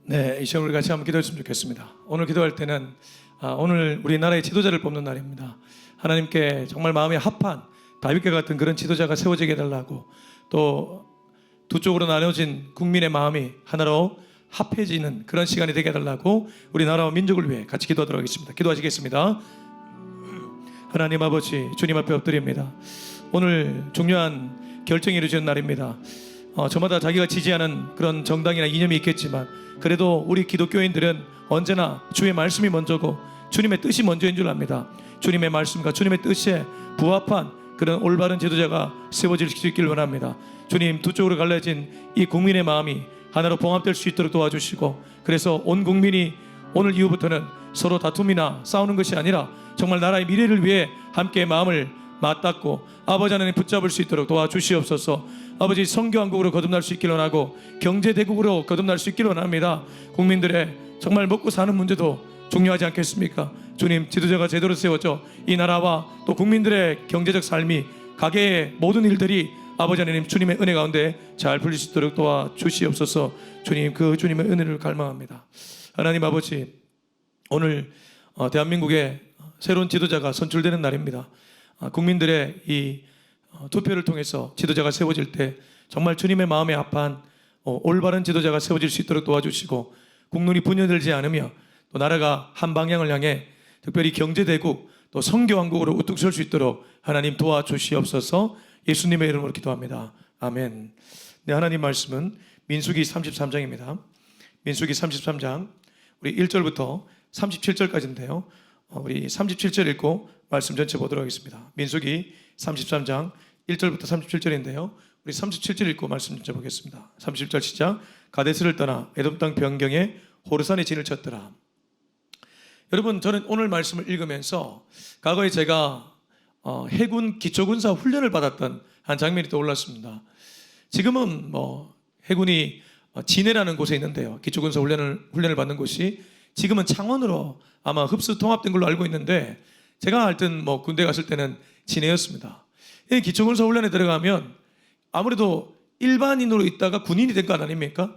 네, 이 시간 우리 같이 한번 기도했으면 좋겠습니다. 오늘 기도할 때는 오늘 우리나라의 지도자를 뽑는 날입니다. 하나님께 정말 마음에 합한 다윗과 같은 그런 지도자가 세워지게 해달라고, 또 두 쪽으로 나눠진 국민의 마음이 하나로 합해지는 그런 시간이 되게 해달라고 우리나라와 민족을 위해 같이 기도하도록 하겠습니다. 기도하시겠습니다. 하나님 아버지, 주님 앞에 엎드립니다. 오늘 중요한 결정이 이루어지는 날입니다. 저마다 자기가 지지하는 그런 정당이나 이념이 있겠지만, 그래도 우리 기독교인들은 언제나 주의 말씀이 먼저고 주님의 뜻이 먼저인 줄 압니다. 주님의 말씀과 주님의 뜻에 부합한 그런 올바른 지도자가 세워질 수 있기를 원합니다. 주님, 두 쪽으로 갈라진 이 국민의 마음이 하나로 봉합될 수 있도록 도와주시고, 그래서 온 국민이 오늘 이후부터는 서로 다툼이나 싸우는 것이 아니라 정말 나라의 미래를 위해 함께 마음을 맞닿고 아버지 하나님 붙잡을 수 있도록 도와주시옵소서. 아버지, 선교왕국으로 거듭날 수 있기를 원하고 경제대국으로 거듭날 수 있기를 원합니다. 국민들의 정말 먹고 사는 문제도 중요하지 않겠습니까? 주님, 지도자가 제대로 세워져 이 나라와 또 국민들의 경제적 삶이, 가계의 모든 일들이 아버지 하나님 주님의 은혜 가운데 잘 풀릴 수 있도록 도와주시옵소서. 주님, 그 주님의 은혜를 갈망합니다. 하나님 아버지, 오늘 대한민국의 새로운 지도자가 선출되는 날입니다. 국민들의 이 투표를 통해서 지도자가 세워질 때 정말 주님의 마음에 합한 올바른 지도자가 세워질 수 있도록 도와주시고, 국론이 분열되지 않으며 또 나라가 한 방향을 향해 특별히 경제대국 또 선교왕국으로 우뚝 설 수 있도록 하나님 도와주시옵소서. 예수님의 이름으로 기도합니다. 아멘. 네, 하나님 말씀은 민수기 33장입니다. 민수기 33장 우리 1절부터 37절까지인데요. 우리 37절 읽고 말씀 전체 보도록 하겠습니다. 민수기 33장 1절부터 37절인데요. 우리 37절 읽고 말씀 전체 보겠습니다. 37절 시작. 가데스를 떠나 에돔 땅 변경에 호르산에 진을 쳤더라. 여러분, 저는 오늘 말씀을 읽으면서 과거에 제가 해군 기초군사 훈련을 받았던 한 장면이 떠올랐습니다. 지금은 해군이 진해라는 곳에 있는데요. 기초군사 훈련을 받는 곳이 지금은 창원으로 아마 흡수 통합된 걸로 알고 있는데, 제가 하여튼 군대 갔을 때는 진해였습니다. 이 기초군사 훈련에 들어가면 아무래도 일반인으로 있다가 군인이 된 거 아닙니까?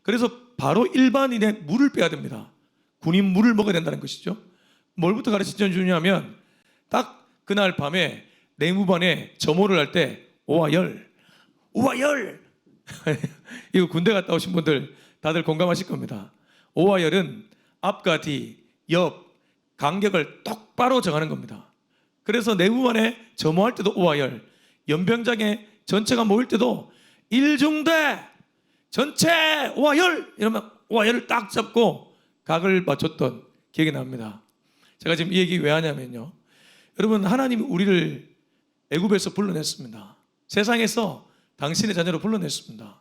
그래서 바로 일반인의 물을 빼야 됩니다. 군인 물을 먹어야 된다는 것이죠. 뭘부터 가르쳐 주냐면, 딱 그날 밤에 내무반에 점호를 할 때 오와 열 이거 군대 갔다 오신 분들 다들 공감하실 겁니다. 오와 열은 앞과 뒤, 옆 간격을 똑바로 정하는 겁니다. 그래서 내무반에 점호할 때도 오와 열, 연병장에 전체가 모일 때도 일중대 전체 오와 열 이러면 오와 열을 딱 잡고 각을 맞췄던 기억이 납니다. 제가 지금 이 얘기 왜 하냐면요, 여러분, 하나님이 우리를 애굽에서 불러냈습니다. 세상에서 당신의 자녀로 불러냈습니다.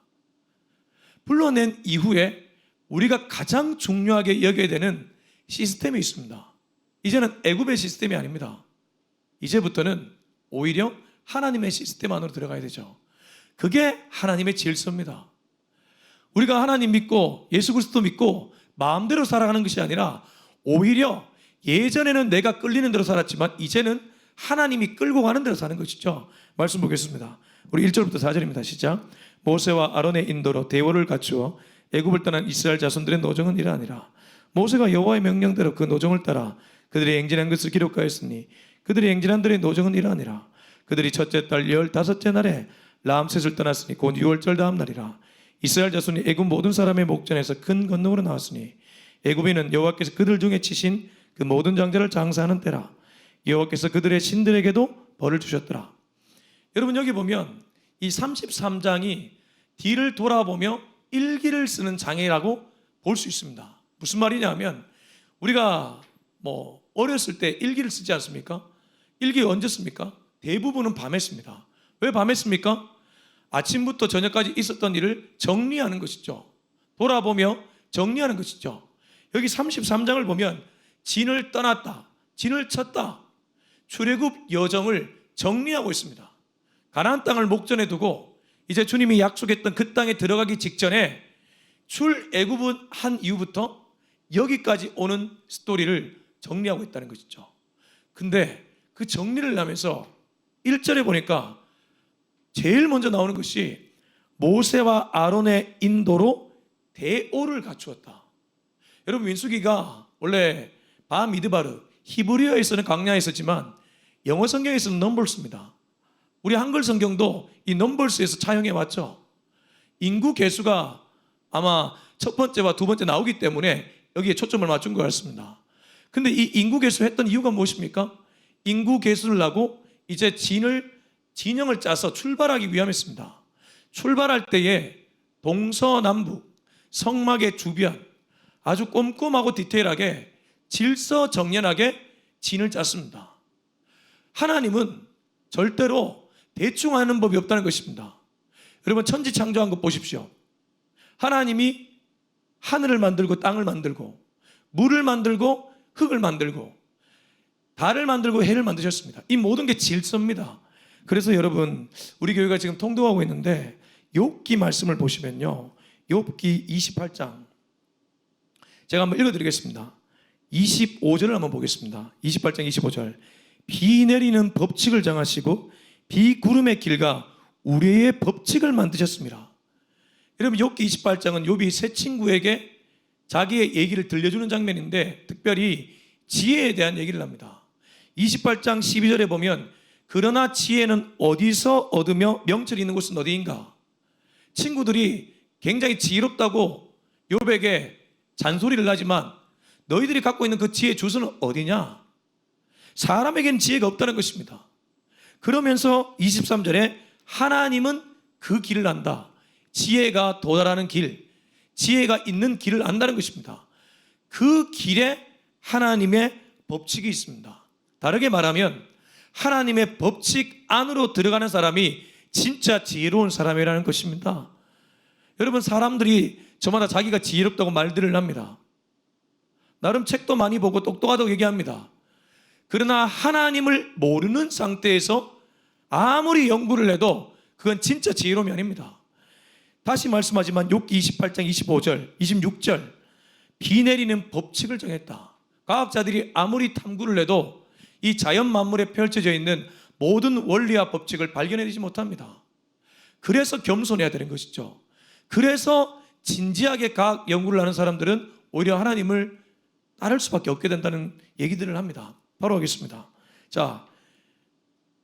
불러낸 이후에 우리가 가장 중요하게 여겨야 되는 시스템이 있습니다. 이제는 애굽의 시스템이 아닙니다. 이제부터는 오히려 하나님의 시스템 안으로 들어가야 되죠. 그게 하나님의 질서입니다. 우리가 하나님 믿고 예수 그리스도 믿고 마음대로 살아가는 것이 아니라, 오히려 예전에는 내가 끌리는 대로 살았지만 이제는 하나님이 끌고 가는 대로 사는 것이죠. 말씀 보겠습니다. 우리 1절부터 4절입니다. 시작. 모세와 아론의 인도로 대오를 갖추어 애굽을 떠난 이스라엘 자손들의 노정은 이러하니라. 모세가 여호와의 명령대로 그 노정을 따라 그들이 행진한 것을 기록하였으니 그들이 행진한 들의 노정은 이러하니라. 그들이 첫째 달 15째 날에 라암셋을 떠났으니 곧 6월절 다음 날이라. 이스라엘 자손이 애굽 모든 사람의 목전에서 큰 건너으로 나왔으니 애굽인은 여호와께서 그들 중에 치신 그 모든 장자를 장사하는 때라. 여호와께서 그들의 신들에게도 벌을 주셨더라. 여러분, 여기 보면 이 33장이 뒤를 돌아보며 일기를 쓰는 장이라고 볼 수 있습니다. 무슨 말이냐면, 우리가 어렸을 때 일기를 쓰지 않습니까? 일기 언제 씁니까? 대부분은 밤에 씁니다. 왜 밤에 씁니까? 아침부터 저녁까지 있었던 일을 정리하는 것이죠. 돌아보며 정리하는 것이죠. 여기 33장을 보면 진을 떠났다, 진을 쳤다, 출애굽 여정을 정리하고 있습니다. 가나안 땅을 목전에 두고 이제 주님이 약속했던 그 땅에 들어가기 직전에 출애굽은 한 이후부터 여기까지 오는 스토리를 정리하고 있다는 것이죠. 근데 그 정리를 하면서 1절에 보니까 제일 먼저 나오는 것이 모세와 아론의 인도로 대오를 갖추었다. 여러분, 민수기가 원래 바미드바르 히브리어에서는 광야에 있었지만 영어 성경에서는 넘버스입니다. 우리 한글 성경도 이 넘버스에서 차용해 왔죠. 인구 개수가 아마 첫 번째와 두 번째 나오기 때문에 여기에 초점을 맞춘 것 같습니다. 근데 이 인구 개수 했던 이유가 무엇입니까? 인구 개수를 하고 이제 진영을 짜서 출발하기 위함이었습니다. 출발할 때에 동서남북 성막의 주변 아주 꼼꼼하고 디테일하게 질서정연하게 진을 짰습니다. 하나님은 절대로 대충 하는 법이 없다는 것입니다. 여러분, 천지창조한 것 보십시오. 하나님이 하늘을 만들고 땅을 만들고 물을 만들고 흙을 만들고 달을 만들고 해를 만드셨습니다. 이 모든 게 질서입니다. 그래서 여러분, 우리 교회가 지금 통독하고 있는데 욥기 말씀을 보시면요, 욥기 28장 제가 한번 읽어드리겠습니다. 25절을 한번 보겠습니다. 28장 25절. 비 내리는 법칙을 정하시고 비구름의 길과 우레의 법칙을 만드셨습니다. 여러분, 욥기 28장은 욥이 세 친구에게 자기의 얘기를 들려주는 장면인데 특별히 지혜에 대한 얘기를 합니다. 28장 12절에 보면 그러나 지혜는 어디서 얻으며 명철이 있는 곳은 어디인가? 친구들이 굉장히 지혜롭다고 욥에게 잔소리를 하지만 너희들이 갖고 있는 그 지혜의 주소는 어디냐? 사람에게는 지혜가 없다는 것입니다. 그러면서 23절에 하나님은 그 길을 안다. 지혜가 도달하는 길, 지혜가 있는 길을 안다는 것입니다. 그 길에 하나님의 법칙이 있습니다. 다르게 말하면 하나님의 법칙 안으로 들어가는 사람이 진짜 지혜로운 사람이라는 것입니다. 여러분, 사람들이 저마다 자기가 지혜롭다고 말들을 합니다. 나름 책도 많이 보고 똑똑하다고 얘기합니다. 그러나 하나님을 모르는 상태에서 아무리 연구를 해도 그건 진짜 지혜로움이 아닙니다. 다시 말씀하지만 욥기 28장 25절 26절 비 내리는 법칙을 정했다. 과학자들이 아무리 탐구를 해도 이 자연 만물에 펼쳐져 있는 모든 원리와 법칙을 발견해내지 못합니다. 그래서 겸손해야 되는 것이죠. 그래서 진지하게 과학 연구를 하는 사람들은 오히려 하나님을 따를 수밖에 없게 된다는 얘기들을 합니다. 바로 하겠습니다. 자,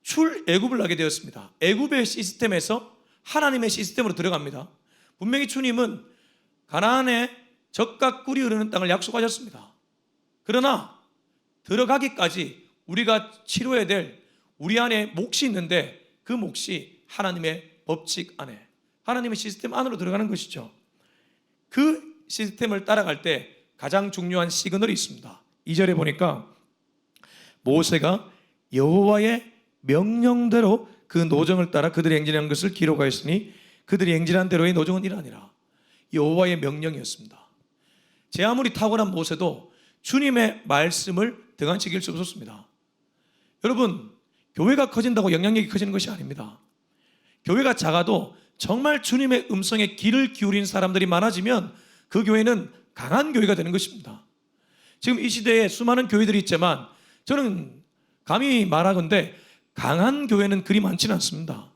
출애굽을 하게 되었습니다. 애굽의 시스템에서 하나님의 시스템으로 들어갑니다. 분명히 주님은 가나안에 젖과 꿀이 흐르는 땅을 약속하셨습니다. 그러나 들어가기까지 우리가 치료해야 될 우리 안에 몫이 있는데 그 몫이 하나님의 법칙 안에, 하나님의 시스템 안으로 들어가는 것이죠. 그 시스템을 따라갈 때 가장 중요한 시그널이 있습니다. 2절에 보니까 모세가 여호와의 명령대로 그 노정을 따라 그들이 행진한 것을 기록하였으니 그들이 행진한 대로의 노정은 이러하니라. 여호와의 명령이었습니다. 제 아무리 탁월한 모세도 주님의 말씀을 등한시킬 수 없었습니다. 여러분, 교회가 커진다고 영향력이 커지는 것이 아닙니다. 교회가 작아도 정말 주님의 음성에 귀를 기울인 사람들이 많아지면 그 교회는 강한 교회가 되는 것입니다. 지금 이 시대에 수많은 교회들이 있지만 저는 감히 말하건대 강한 교회는 그리 많지는 않습니다.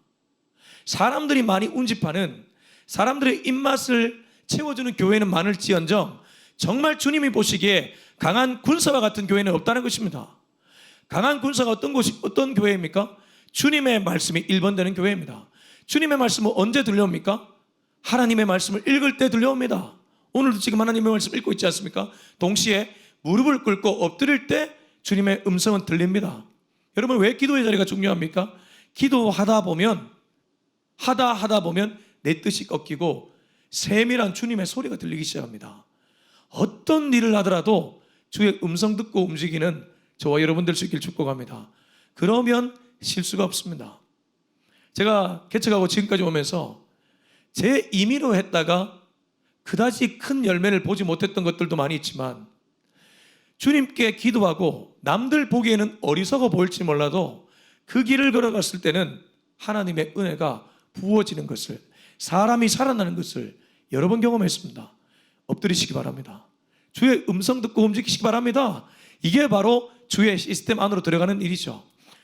사람들이 많이 운집하는, 사람들의 입맛을 채워주는 교회는 많을지언정 정말 주님이 보시기에 강한 군사와 같은 교회는 없다는 것입니다. 강한 군사가 어떤 교회입니까? 주님의 말씀이 1번 되는 교회입니다. 주님의 말씀은 언제 들려옵니까? 하나님의 말씀을 읽을 때 들려옵니다. 오늘도 지금 하나님의 말씀 읽고 있지 않습니까? 동시에 무릎을 꿇고 엎드릴 때 주님의 음성은 들립니다. 여러분, 왜 기도의 자리가 중요합니까? 기도하다 보면 내 뜻이 꺾이고 세밀한 주님의 소리가 들리기 시작합니다. 어떤 일을 하더라도 주의 음성 듣고 움직이는 저와 여러분 될 수 있길 축복합니다. 그러면 실수가 없습니다. 제가 개척하고 지금까지 오면서 제 임의로 했다가 그다지 큰 열매를 보지 못했던 것들도 많이 있지만 주님께 기도하고 남들 보기에는 어리석어 보일지 몰라도 그 길을 걸어갔을 때는 하나님의 은혜가 부어지는 것을, 사람이 살아나는 것을 여러 번 경험했습니다. 엎드리시기 바랍니다. 주의 음성 듣고 움직이시기 바랍니다. 이게 바로 주의 시스템 안으로 들어가는 일이죠.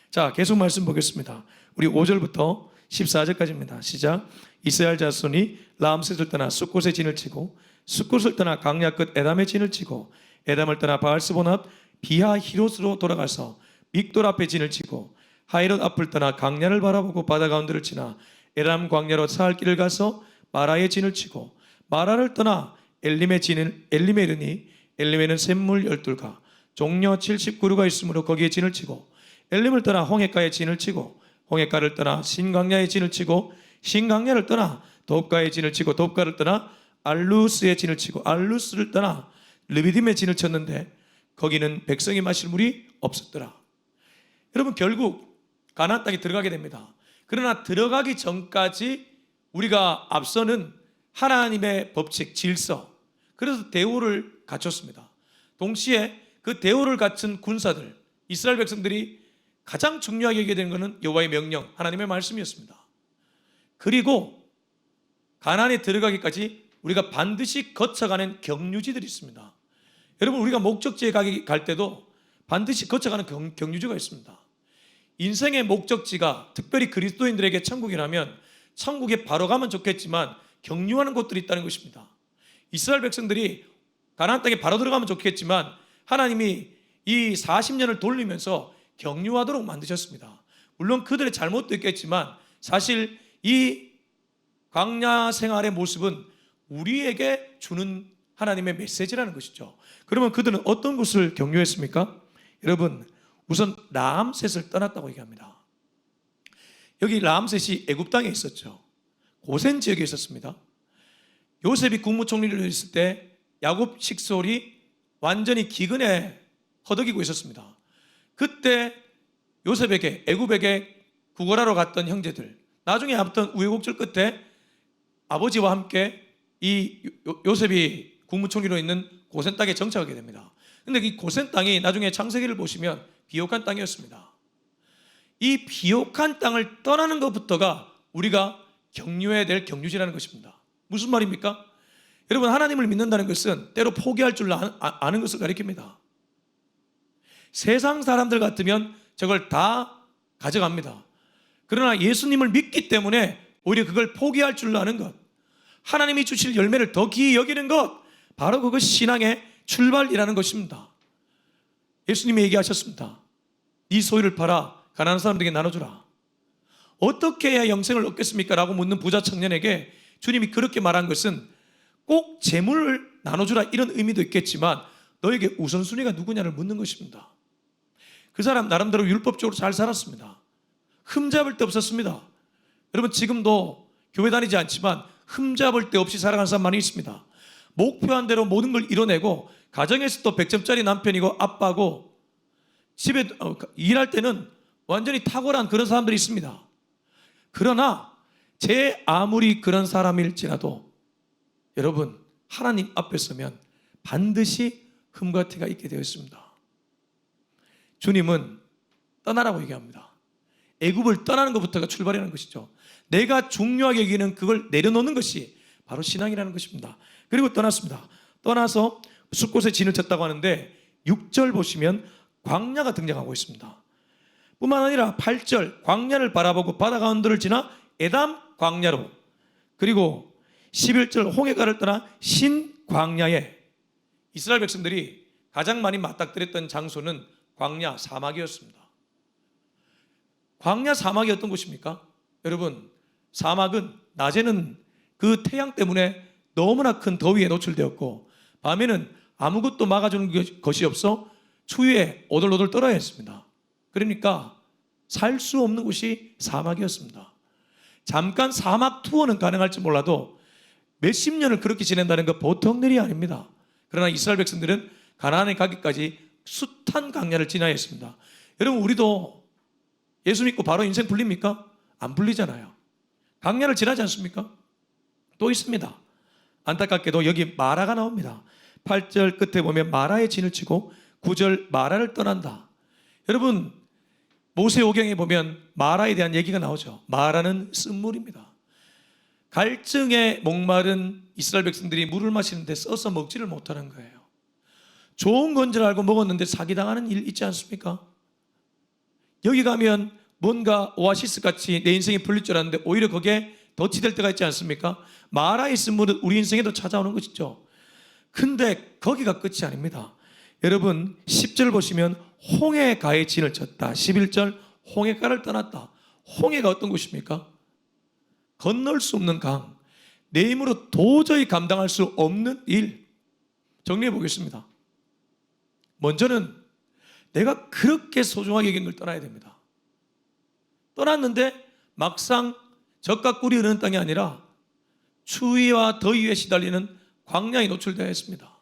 자, 계속 말씀 보겠습니다. 우리 5절부터 14절까지입니다. 시작. 이스라엘 자손이 라암셋을 떠나 숫곳에 진을 치고 숫곳을 떠나 강야 끝 에담에 진을 치고 에담을 떠나 바알스본 앞 비하 히롯으로 돌아가서 믹돌 앞에 진을 치고 하이롯 앞을 떠나 강야를 바라보고 바다 가운데를 지나 에람 광야로 사할 길을 가서 마라에 진을 치고 마라를 떠나 엘림에 이르니 엘림에는 샘물 12가 종려 70그루가 있으므로 거기에 진을 치고 엘림을 떠나 홍해가에 진을 치고 홍해가를 떠나 신강야에 진을 치고 신강야를 떠나 돕가에 진을 치고 돕가를 떠나 알루스에 진을 치고 알루스를 떠나 르비딤에 진을 쳤는데 거기는 백성이 마실 물이 없었더라. 여러분, 결국 가나안 땅에 들어가게 됩니다. 그러나 들어가기 전까지 우리가 앞서는 하나님의 법칙, 질서, 그래서 대우를 갖췄습니다. 동시에 그 대우를 갖춘 군사들, 이스라엘 백성들이 가장 중요하게 여기게 되는 것은 여호와의 명령, 하나님의 말씀이었습니다. 그리고 가나안에 들어가기까지 우리가 반드시 거쳐가는 경유지들이 있습니다. 여러분, 우리가 목적지에 갈 때도 반드시 거쳐가는 경유지가 있습니다. 인생의 목적지가 특별히 그리스도인들에게 천국이라면 천국에 바로 가면 좋겠지만 경유하는 곳들이 있다는 것입니다. 이스라엘 백성들이 가나안 땅에 바로 들어가면 좋겠지만 하나님이 이 40년을 돌리면서 경유하도록 만드셨습니다. 물론 그들의 잘못도 있겠지만 사실 이 광야 생활의 모습은 우리에게 주는 하나님의 메시지라는 것이죠. 그러면 그들은 어떤 곳을 경유했습니까? 여러분, 우선 라암셋을 떠났다고 얘기합니다. 여기 라암셋이 애굽 땅에 있었죠. 고센 지역에 있었습니다. 요셉이 국무총리를 했을 때 야곱 식솔이 완전히 기근에 허덕이고 있었습니다. 그때 요셉에게, 애굽에게 구걸하러 갔던 형제들, 나중에 아무튼 우여곡절 끝에 아버지와 함께 이 요셉이 국무총리로 있는 고센 땅에 정착하게 됩니다. 근데 이 고센 땅이 나중에 창세기를 보시면 비옥한 땅이었습니다. 이 비옥한 땅을 떠나는 것부터가 우리가 경유해야 될 경유지라는 것입니다. 무슨 말입니까? 여러분, 하나님을 믿는다는 것은 때로 포기할 줄 아는 것을 가리킵니다. 세상 사람들 같으면 저걸 다 가져갑니다. 그러나 예수님을 믿기 때문에 오히려 그걸 포기할 줄 아는 것, 하나님이 주실 열매를 더 귀히 여기는 것, 바로 그것이 신앙의 출발이라는 것입니다. 예수님이 얘기하셨습니다. 네 소유를 팔아 가난한 사람들에게 나눠주라. 어떻게 해야 영생을 얻겠습니까? 라고 묻는 부자 청년에게 주님이 그렇게 말한 것은 꼭 재물을 나눠주라 이런 의미도 있겠지만 너에게 우선순위가 누구냐를 묻는 것입니다. 그 사람 나름대로 율법적으로 잘 살았습니다. 흠잡을 데 없었습니다. 여러분, 지금도 교회 다니지 않지만 흠잡을 데 없이 살아가는 사람 많이 있습니다. 목표한 대로 모든 걸 이뤄내고 가정에서 또 100점짜리 남편이고 아빠고 집에 일할 때는 완전히 탁월한 그런 사람들이 있습니다. 그러나 제 아무리 그런 사람일지라도 여러분, 하나님 앞에 서면 반드시 흠과 티가 있게 되어 있습니다. 주님은 떠나라고 얘기합니다. 애굽을 떠나는 것부터가 출발이라는 것이죠. 내가 중요하게 여기는 그걸 내려놓는 것이 바로 신앙이라는 것입니다. 그리고 떠났습니다. 떠나서 숫곳에 진을 쳤다고 하는데 6절 보시면 광야가 등장하고 있습니다. 뿐만 아니라 8절 광야를 바라보고 바다 가운데를 지나 에담 광야로, 그리고 11절 홍해가를 떠나 신광야에, 이스라엘 백성들이 가장 많이 맞닥뜨렸던 장소는 광야 사막이었습니다. 광야 사막이 어떤 곳입니까? 여러분, 사막은 낮에는 그 태양 때문에 너무나 큰 더위에 노출되었고 밤에는 아무것도 막아주는 것이 없어 추위에 오돌오돌 떨어야 했습니다. 그러니까 살 수 없는 곳이 사막이었습니다. 잠깐 사막 투어는 가능할지 몰라도 몇십 년을 그렇게 지낸다는 것 보통 일이 아닙니다. 그러나 이스라엘 백성들은 가나안에 가기까지 숱한 광야를 지나야 했습니다. 여러분, 우리도 예수 믿고 바로 인생 풀립니까? 안 풀리잖아요. 광야를 지나지 않습니까? 또 있습니다. 안타깝게도 여기 마라가 나옵니다. 8절 끝에 보면 마라에 진을 치고 9절 마라를 떠난다. 여러분, 모세오경에 보면 마라에 대한 얘기가 나오죠. 마라는 쓴물입니다. 갈증에 목마른 이스라엘 백성들이 물을 마시는데 써서 먹지를 못하는 거예요. 좋은 건 줄 알고 먹었는데 사기당하는 일 있지 않습니까? 여기 가면 뭔가 오아시스 같이 내 인생이 풀릴 줄 알았는데 오히려 거기에 덫이 될 때가 있지 않습니까? 마라에 쓴 물은 우리 인생에도 찾아오는 것이죠. 근데 거기가 끝이 아닙니다. 여러분 10절 보시면 홍해가에 진을 쳤다. 11절 홍해가를 떠났다. 홍해가 어떤 곳입니까? 건널 수 없는 강, 내 힘으로 도저히 감당할 수 없는 일. 정리해 보겠습니다. 먼저는 내가 그렇게 소중하게 여긴 걸 떠나야 됩니다. 떠났는데 막상 젖과 꿀이 흐르는 땅이 아니라 추위와 더위에 시달리는 광야에 노출되어 있습니다.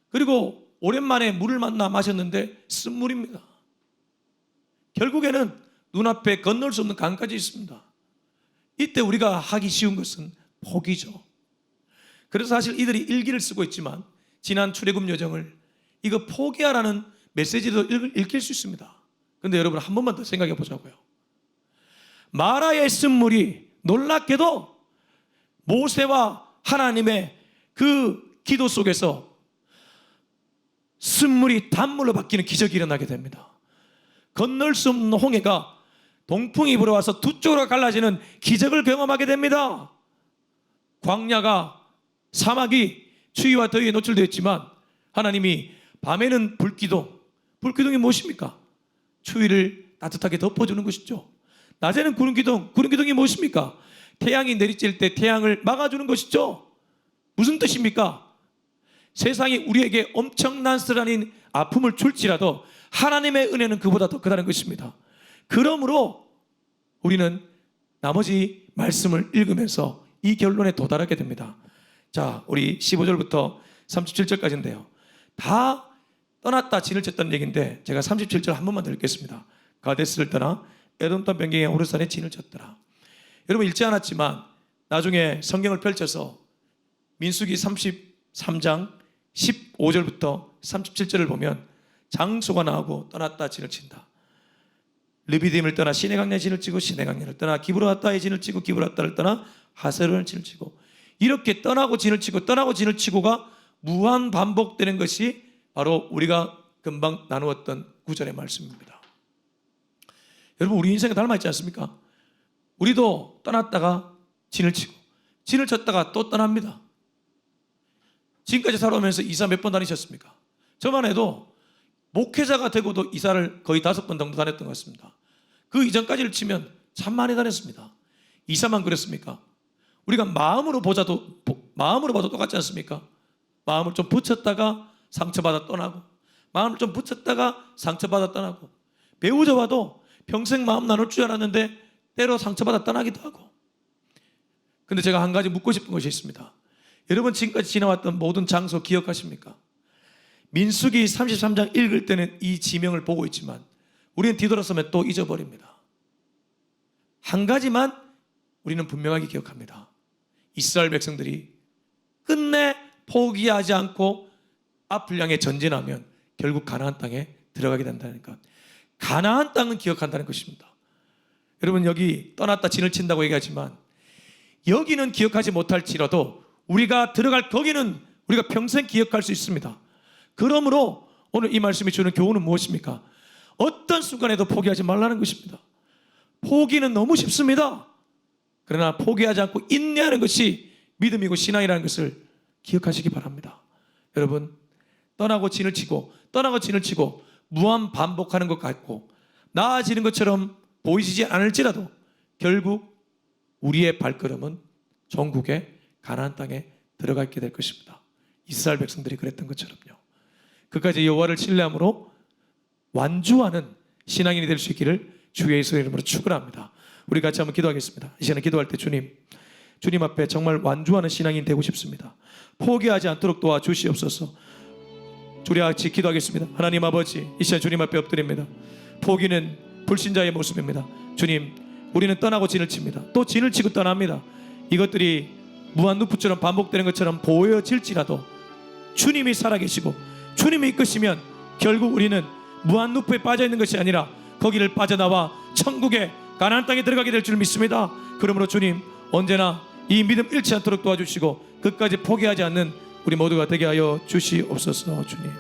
그리고 오랜만에 물을 만나 마셨는데 쓴물입니다. 결국에는 눈앞에 건널 수 없는 강까지 있습니다. 이때 우리가 하기 쉬운 것은 포기죠. 그래서 사실 이들이 일기를 쓰고 있지만 지난 출애굽 여정을 이거 포기하라는 메시지도 읽힐 수 있습니다. 그런데 여러분 한 번만 더 생각해 보자고요. 마라의 쓴물이 놀랍게도 모세와 하나님의 그 기도 속에서 쓴물이 단물로 바뀌는 기적이 일어나게 됩니다. 건널 수 없는 홍해가 동풍이 불어와서 두 쪽으로 갈라지는 기적을 경험하게 됩니다. 광야가 사막이 추위와 더위에 노출되어 있지만 하나님이 밤에는 불기둥, 불기둥이 무엇입니까? 추위를 따뜻하게 덮어주는 것이죠. 낮에는 구름기둥, 구름기둥이 무엇입니까? 태양이 내리쬐을 때 태양을 막아주는 것이죠. 무슨 뜻입니까? 세상이 우리에게 엄청난 쓰라린 아픔을 줄지라도 하나님의 은혜는 그보다 더 크다는 것입니다. 그러므로 우리는 나머지 말씀을 읽으면서 이 결론에 도달하게 됩니다. 자, 우리 15절부터 37절까지인데요. 다 떠났다 진을 쳤다는 얘기인데 제가 37절 한 번만 더 읽겠습니다. 가데스를 떠나 에돔 땅 변경에 호르산에 진을 쳤더라. 여러분 읽지 않았지만 나중에 성경을 펼쳐서 민수기 33장 15절부터 37절을 보면 장소가 나오고 떠났다 진을 친다. 르비딤을 떠나 시내강야에 진을 치고 시내강야를 떠나 기브라타에 진을 치고 기브라타를 떠나 하세론에 진을 치고 이렇게 떠나고 진을 치고 떠나고 진을 치고가 무한 반복되는 것이 바로 우리가 금방 나누었던 구절의 말씀입니다. 여러분 우리 인생에 닮아있지 않습니까? 우리도 떠났다가 진을 치고 진을 쳤다가 또 떠납니다. 지금까지 살아오면서 이사 몇 번 다니셨습니까? 저만 해도 목회자가 되고도 이사를 거의 5번 정도 다녔던 것 같습니다. 그 이전까지를 치면 참 많이 다녔습니다. 이사만 그랬습니까? 우리가 마음으로 봐도 똑같지 않습니까? 마음을 좀 붙였다가 상처받아 떠나고 마음을 좀 붙였다가 상처받아 떠나고 배우자 봐도 평생 마음 나눌 줄 알았는데 때로 상처받아 떠나기도 하고. 근데 제가 한 가지 묻고 싶은 것이 있습니다. 여러분 지금까지 지나왔던 모든 장소 기억하십니까? 민수기 33장 읽을 때는 이 지명을 보고 있지만 우리는 뒤돌아서면 또 잊어버립니다. 한 가지만 우리는 분명하게 기억합니다. 이스라엘 백성들이 끝내 포기하지 않고 앞을 향해 전진하면 결국 가나안 땅에 들어가게 된다는 것. 가나안 땅은 기억한다는 것입니다. 여러분 여기 떠났다 진을 친다고 얘기하지만 여기는 기억하지 못할지라도 우리가 들어갈 거기는 우리가 평생 기억할 수 있습니다. 그러므로 오늘 이 말씀이 주는 교훈은 무엇입니까? 어떤 순간에도 포기하지 말라는 것입니다. 포기는 너무 쉽습니다. 그러나 포기하지 않고 인내하는 것이 믿음이고 신앙이라는 것을 기억하시기 바랍니다. 여러분 떠나고 진을 치고 떠나고 진을 치고 무한 반복하는 것 같고 나아지는 것처럼 보이지 않을지라도 결국 우리의 발걸음은 전국의 가나안 땅에 들어가게 될 것입니다. 이스라엘 백성들이 그랬던 것처럼요. 그까지 여호와를 신뢰함으로 완주하는 신앙인이 될 수 있기를 주의 예수의 이름으로 축원합니다. 우리 같이 한번 기도하겠습니다. 이 시간에 기도할 때 주님 앞에 정말 완주하는 신앙인 되고 싶습니다. 포기하지 않도록 도와주시옵소서. 우리 같이 기도하겠습니다. 하나님 아버지, 이 시간 주님 앞에 엎드립니다. 포기는 불신자의 모습입니다. 주님, 우리는 떠나고 진을 칩니다. 또 진을 치고 떠납니다. 이것들이 무한루프처럼 반복되는 것처럼 보여질지라도 주님이 살아계시고 주님이 이끄시면 결국 우리는 무한루프에 빠져있는 것이 아니라 거기를 빠져나와 천국의 가나안 땅에 들어가게 될 줄 믿습니다. 그러므로 주님 언제나 이 믿음 잃지 않도록 도와주시고 끝까지 포기하지 않는 우리 모두가 되게 하여 주시옵소서. 주님,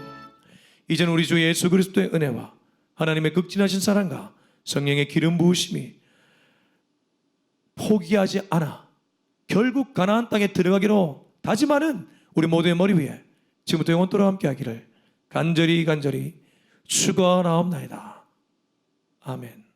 이제는 우리 주 예수 그리스도의 은혜와 하나님의 극진하신 사랑과 성령의 기름 부으심이 포기하지 않아 결국 가나안 땅에 들어가기로 다짐하는 우리 모두의 머리 위에 지금부터 영원토록 함께하기를 간절히 축원하옵나이다. 아멘.